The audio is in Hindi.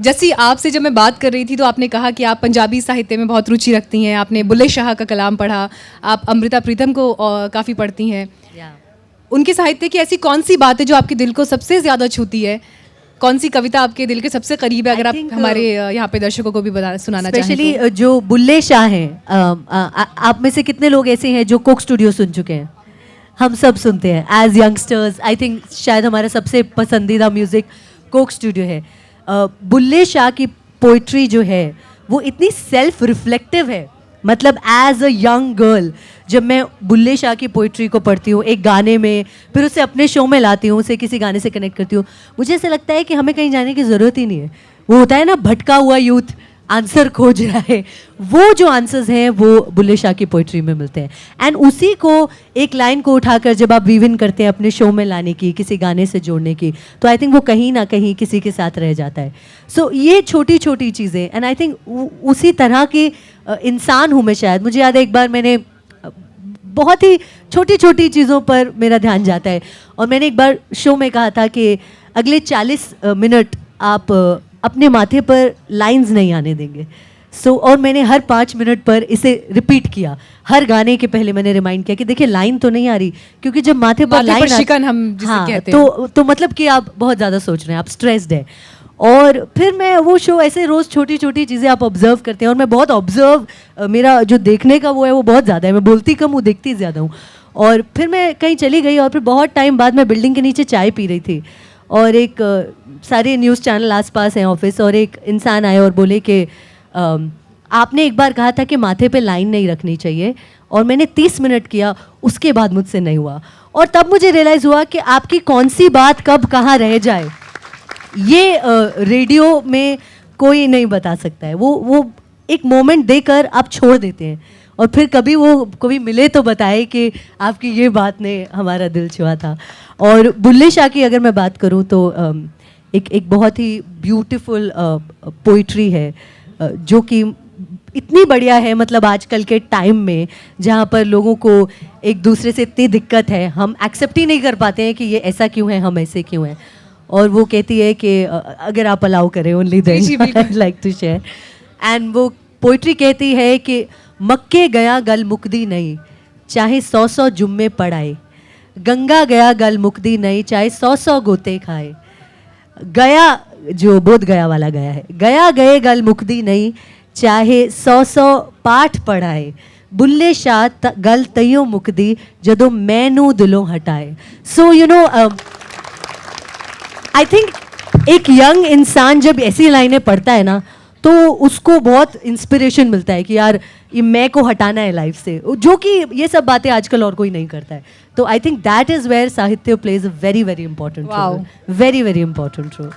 जैसी आपसे जब मैं बात कर रही थी तो आपने कहा कि आप पंजाबी साहित्य में बहुत रुचि रखती हैं, आपने बुल्ले शाह का कलाम पढ़ा, आप अमृता प्रीतम को काफ़ी पढ़ती हैं। उनके साहित्य की ऐसी कौन सी बात है जो आपके दिल को सबसे ज़्यादा छूती है? कौन सी कविता आपके दिल के सबसे करीब है, अगर आप हमारे यहाँ पे दर्शकों को भी सुनाना चाहें? स्पेशली जो बुल्ले शाह हैं, आप में से कितने लोग ऐसे हैं जो कोक स्टूडियो सुन चुके हैं? हम सब सुनते हैं एज यंगस्टर्स। आई थिंक शायद हमारा सबसे पसंदीदा म्यूज़िक कोक स्टूडियो है। बुल्ले शाह की पोइट्री जो है वो इतनी सेल्फ रिफ्लेक्टिव है। मतलब एज अ यंग गर्ल जब मैं बुल्ले शाह की पोइट्री को पढ़ती हूँ एक गाने में, फिर उसे अपने शो में लाती हूँ, उसे किसी गाने से कनेक्ट करती हूँ, मुझे ऐसा लगता है कि हमें कहीं जाने की ज़रूरत ही नहीं है। वो होता है ना, भटका हुआ यूथ आंसर खोज रहा है, वो जो आंसर्स हैं वो बुल्ले शाह की पोइट्री में मिलते हैं। एंड उसी को एक लाइन को उठाकर जब आप वीव इन करते हैं अपने शो में लाने की, किसी गाने से जोड़ने की, तो आई थिंक वो कहीं ना कहीं किसी के साथ रह जाता है। सो ये छोटी छोटी चीज़ें, एंड आई थिंक उसी तरह की इंसान हूँ मैं शायद। मुझे याद है एक बार मैंने बहुत ही छोटी छोटी चीज़ों पर मेरा ध्यान जाता है, और मैंने एक बार शो में कहा था कि अगले 40 मिनट आप अपने माथे पर लाइंस नहीं आने देंगे। और मैंने हर 5 मिनट पर इसे रिपीट किया। हर गाने के पहले मैंने रिमाइंड किया कि देखिए लाइन तो नहीं आ रही, क्योंकि जब माथे पर लाइन शिकन हम जिसे कहते हैं, तो मतलब कि आप बहुत ज़्यादा सोच रहे हैं, आप स्ट्रेस्ड हैं। और फिर मैं वो शो ऐसे रोज़ छोटी छोटी चीज़ें आप ऑब्जर्व करते हैं, और मैं बहुत ऑब्जर्व, मेरा जो देखने का वो है वो बहुत ज़्यादा है। मैं बोलती कम हूँ, देखती ज़्यादा हूँ। और फिर मैं कहीं चली गई, और फिर बहुत टाइम बाद मैं बिल्डिंग के नीचे चाय पी रही थी, और एक सारे न्यूज़ चैनल आसपास हैं ऑफिस, और एक इंसान आए और बोले कि आपने एक बार कहा था कि माथे पे लाइन नहीं रखनी चाहिए, और मैंने 30 मिनट किया, उसके बाद मुझसे नहीं हुआ। और तब मुझे रियलाइज़ हुआ कि आपकी कौन सी बात कब कहाँ रह जाए ये रेडियो में कोई नहीं बता सकता है। वो एक मोमेंट देकर आप छोड़ देते हैं, और फिर कभी मिले तो बताए कि आपकी ये बात ने हमारा दिल छुआ था। और बुल्ले शाह की अगर मैं बात करूं तो एक बहुत ही ब्यूटीफुल पोइट्री है जो कि इतनी बढ़िया है। मतलब आजकल के टाइम में जहाँ पर लोगों को एक दूसरे से इतनी दिक्कत है, हम एक्सेप्ट ही नहीं कर पाते हैं कि ये ऐसा क्यों है, हम ऐसे क्यों हैं। और वो कहती है कि अगर आप अलाउ करें only then I like to share. And वो पोइट्री कहती है कि मक्के गया गल मुकदी नहीं, चाहे 100 जुम्मे पढ़ाए, गंगा गया गल मुकदी नहीं, चाहे 100 गोते खाए, गया जो बोध गया वाला गया है, गया गए गल मुकदी नहीं, चाहे 100 पाठ पढ़ाए, बुल्ले शाह गल तइयो मुकदी जदों मैनू दिलों हटाए। So you know I think एक यंग इंसान जब ऐसी लाइनें पढ़ता है ना, तो उसको बहुत इंस्पिरेशन मिलता है कि यार ये मैं को हटाना है लाइफ से, जो कि ये सब बातें आजकल और कोई नहीं करता है। तो I think that is where sahitya plays a very very important role, very very important role.